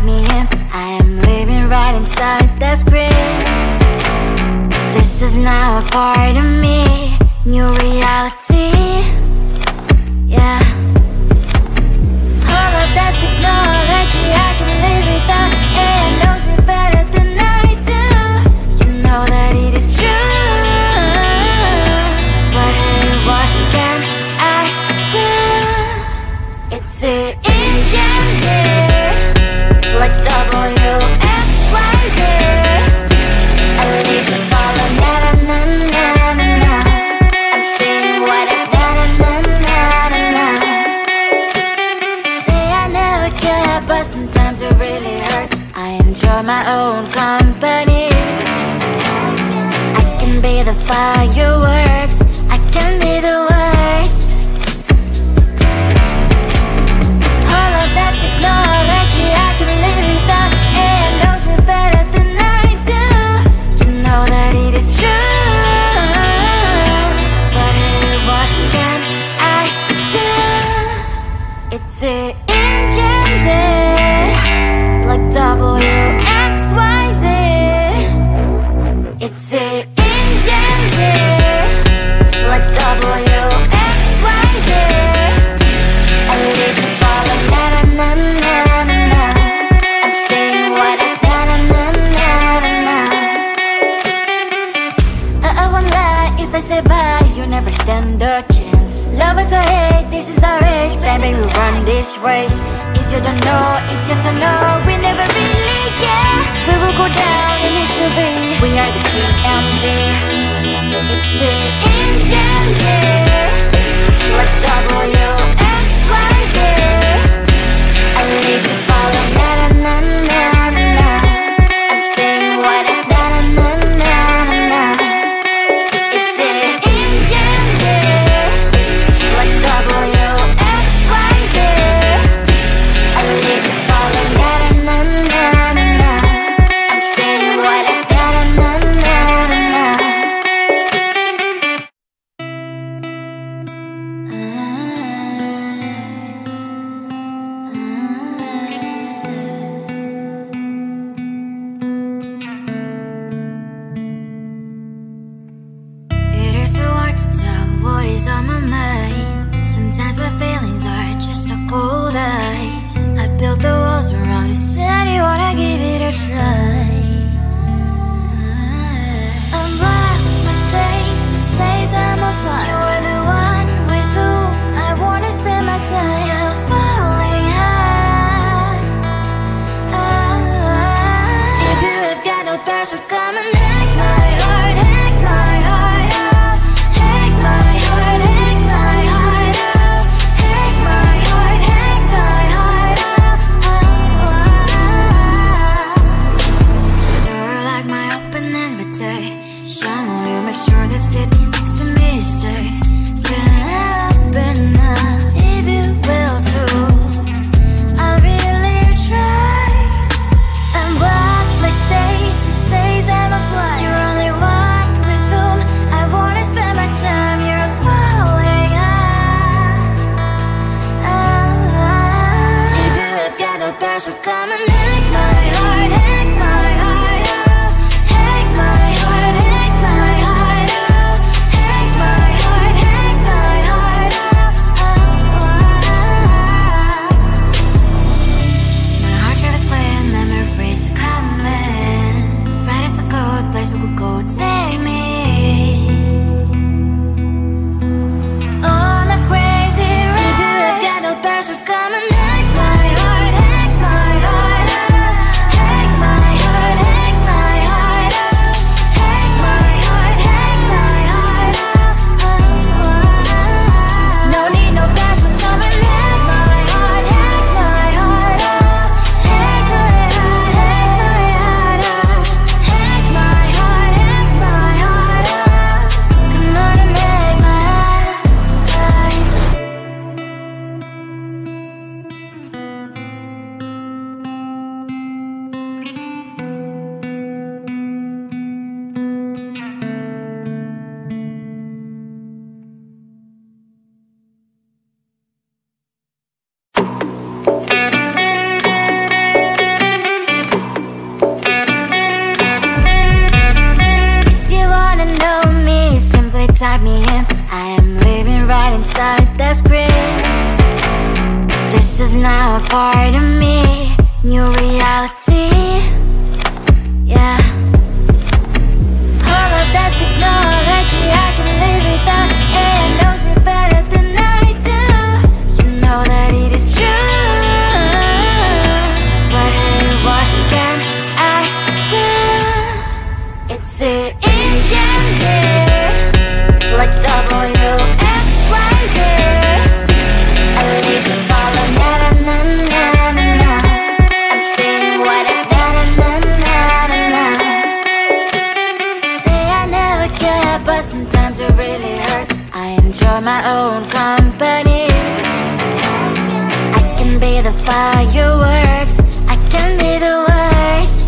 write me in. I am living right inside the script. This is now a part of me, new reality. Yeah. All of that technology I can live without. AI knows me better than I do. You know that it is true. But hey, what can I do? It's an engine here, like WXYZ. I need to follow na-na-na-na-na-na. I'm saying what I na-na-na-na-na. Say I never care, but sometimes it really hurts. I enjoy my own company. I can be the fireworks, I can be the worst. All of that technology I can live without. AI knows me better than I do. You know that it is true. But hey, what can I do? It's an engine, like WXYZ. It's an engine, like WXYZ. I live to follow na-na-na-na-na-na. I'm saying what I na-na-na-na-na. I won't lie if I say bye, you never stand a chance. Love is or hate, this is our age. Baby, we run this race. If you don't know, it's yes or no. We never really get. We will go down in history. We are the GMZ. It's an engine, like WXYZ. I need to follow na-na-na-na-na. I'm saying what I na-na-na-na-na. It's an engine, like WXYZ. I need to follow na-na-na-na-na. I'm saying what I na-na-na-na-na. It is so hard to tell what is on my mind. Sometimes my feelings are just a cold ice. I built the walls around you, said you wanna give it a try. I'm lost, my state to say I'm a fly. You're the one with whom I wanna spend my time. You're falling high. If you have got no past, so come and hack my heart, hack my heart up. Hack my heart, hack my heart up. Hack my heart, hack my heart up. You're like my open invitation. Will you make sure that sitting next to me is safe? Can I open up if you will too? I'll really try. And what my state to say I'm a fly. You're only one with whom I wanna spend my time. You're falling high. If you have got no past, so come and hack my heart, hack my heart up. Hack my heart, hack my heart up. Hack my heart, is now a part of me. New reality, yeah. All of that technology I can live without. It knows me better than I do. You know that it is true. But hey, what can I do? It's the engine here, like WXYZ. I leave you falling, na na na na na. I'm saying what I na na na na na. Say I never care, but sometimes it really hurts. I enjoy my own company. I can be the fireworks, I can be the worst.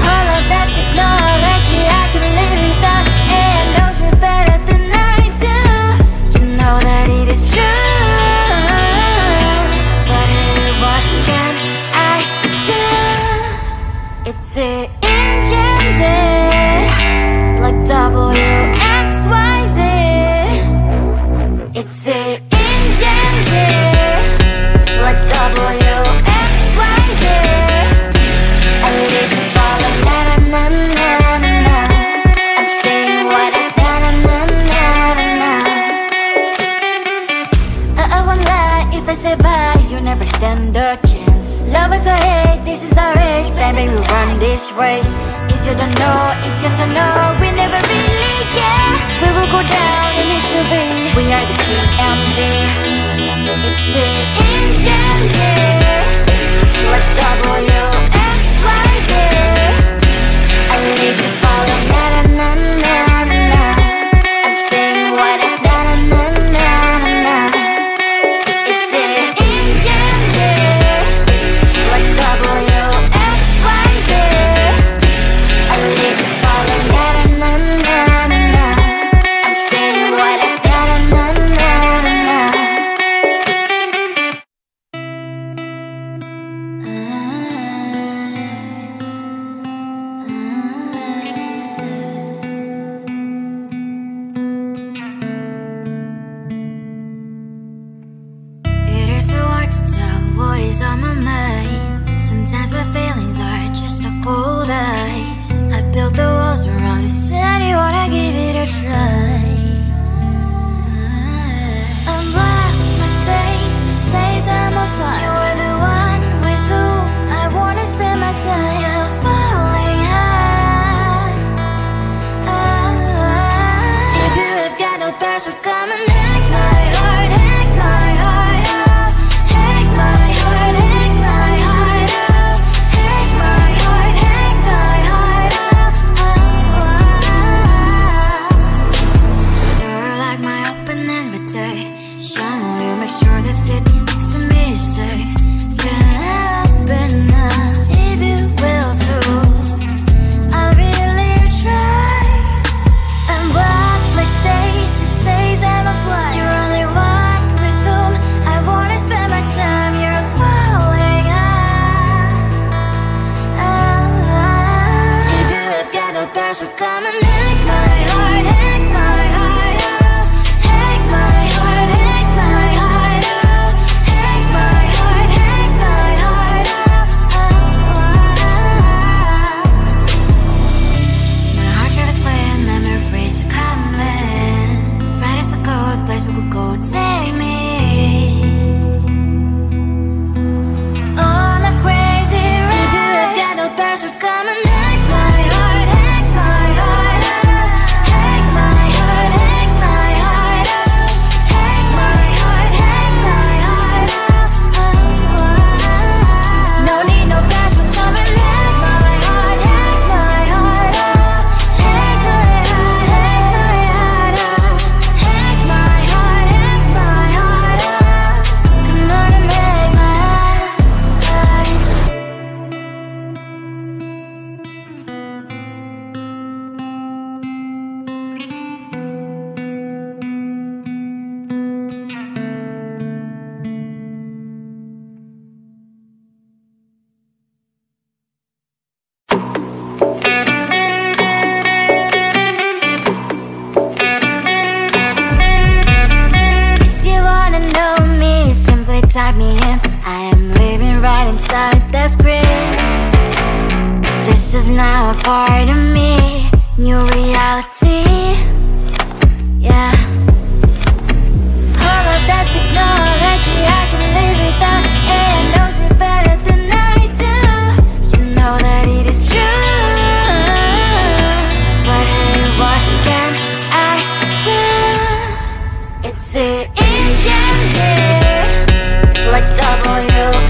All of that technology I can live without. It knows me better than I do. You know that it is true. But hey, what can I do? It's the engines, like WXYZ. It's the engines, like WXYZ. I leave you falling, na na na na na. I'm saying what I na na na na na. I won't lie if I say bye, you never stand a chance. Love is or hate, this is our age, baby, we run this race. If you don't know, it's yes or no, we never really care. We will go down in history, we are the GMZ. It's the engines, like WXYZ. I leave you falling, na na na na na. I'm saying what I na na na na na. It's the engines, like WXYZ. I leave you falling, na na na na na. I'm saying what I na na na na na. It is so hard to tell what is on my mind. Sometimes my feelings are just a cold ice. I built the walls around the city, wanna give it a try. I'm lost, my state to say I'm a fly. You're the one with whom I wanna spend my time. You're falling high. If you have got no past, so come and hack my heart, hack my heart up. Hack my heart, hack my heart up. Hack my heart, hack my heart up. You're like my open invitation. Will you make sure that sitting next to me is safe? Can't help enough if you will too. I'll really try. And what my state to say I'm a fly. You're only one with whom I wanna spend my time. You're falling high. If you have got no past, so come and hack my heart, hack my heart up. Hack my heart, hack my heart up. Hack my heart, hack my heart up. My heart drives clean, memories are coming. Right is a good place we could go, take me. On a crazy ride. If you have got no past, so come and hack my heart, hack my heart up. inside the script. This is now a part of me, new reality. Yeah. All of that technology I can live without. AI knows me better than I do. You know that it is true. But hey, what can I do? It's it in Gen Z, like WXYZ.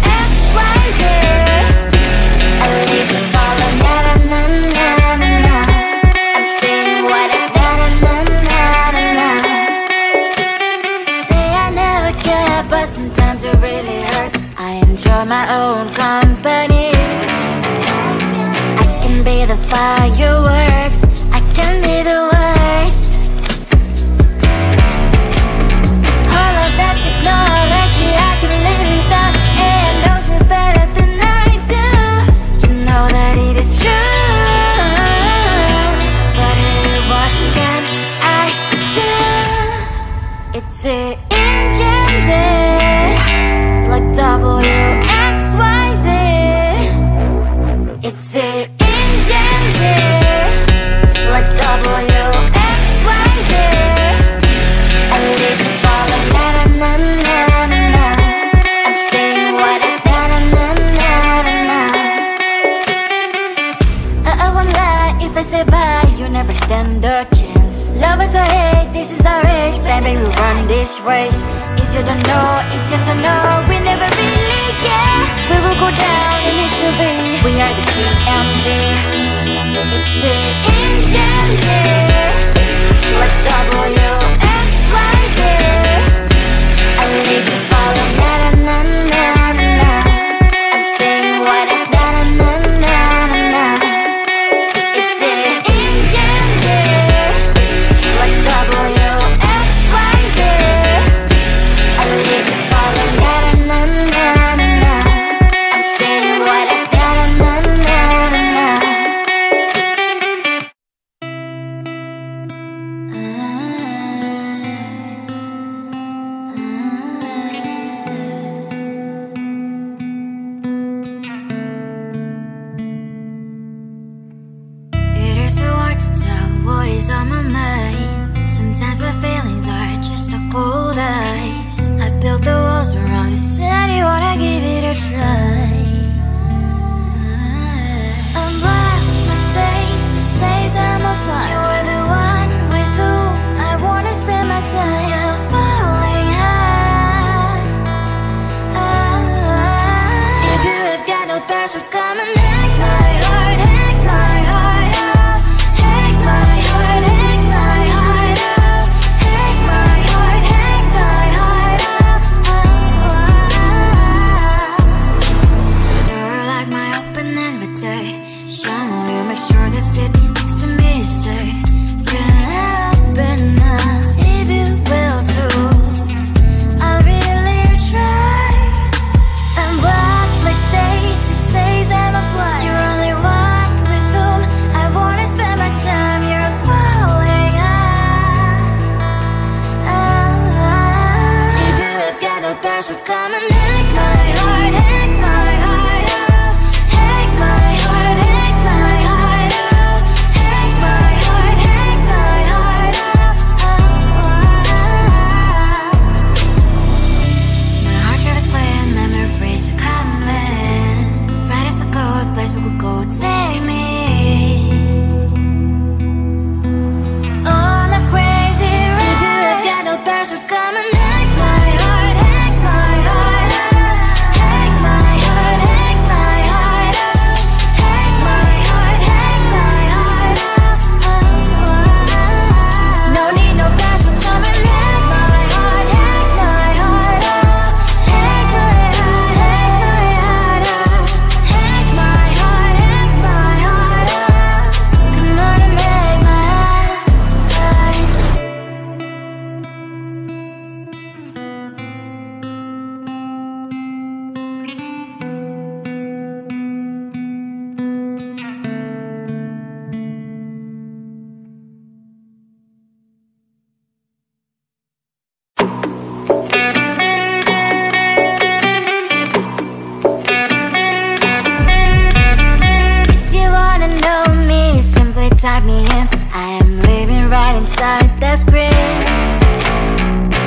I leave the ball and na-na-na-na-na. I'm saying what I na-na-na-na-na. Say I never care, but sometimes it really hurts. I enjoy my own company. I can be the fireworks, I can be the worst. All of that technology I can live without. AI knows me better than I do. You know that it is true. But hey, what can I do? It's it in Gen Z, like WXYZ. It's it in Gen Z, like WXYZ. I live the ball and na-na-na-na-na. I'm saying what I na-na-na-na-na. I won't lie if I say bye, you never stand a chance. Love us or hate, this is our age. Baby, we run this race. If you don't know, it's yes or no. We never really get. We will go down in history. We are the GMZ. It's it in Gen Z, like WXYZ. I leave the ball and na-na-na-na-na. I'm saying what I na-na-na-na-na. It's it in Gen Z, like WXYZ. I leave the ball and na-na-na-na-na. I'm saying what I na-na-na-na-na. It is so hard to tell what is on my mind. Sometimes my feelings are just a cold ice. I built the walls around the city, wanna give it a try. I'm watching my state to say I'm a fly. You're the one with whom I wanna spend my time. You're falling high. If you have got no parents, so come and hack my heart, hack my heart out. Hack my heart, hack my heart out. Hack my heart, hack my heart out. type me in. I am living right inside the screen.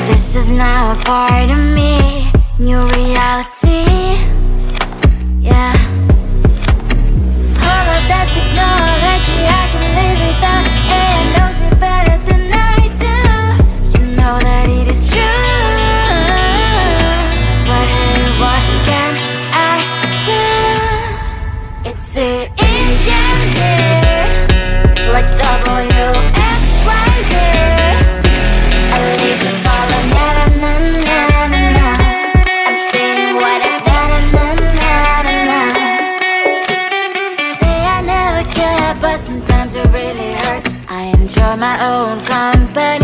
This is now a part of me. New reality. Yeah. All of that technology I can live without. AI knows me better than I do. You know that it is true. But hey, what can I do? It's the engines here, like WXYZ. I lead to follow, na na na na na. I'm saying what I da na na na na. Say I never care, but sometimes it really hurts. I enjoy my own company.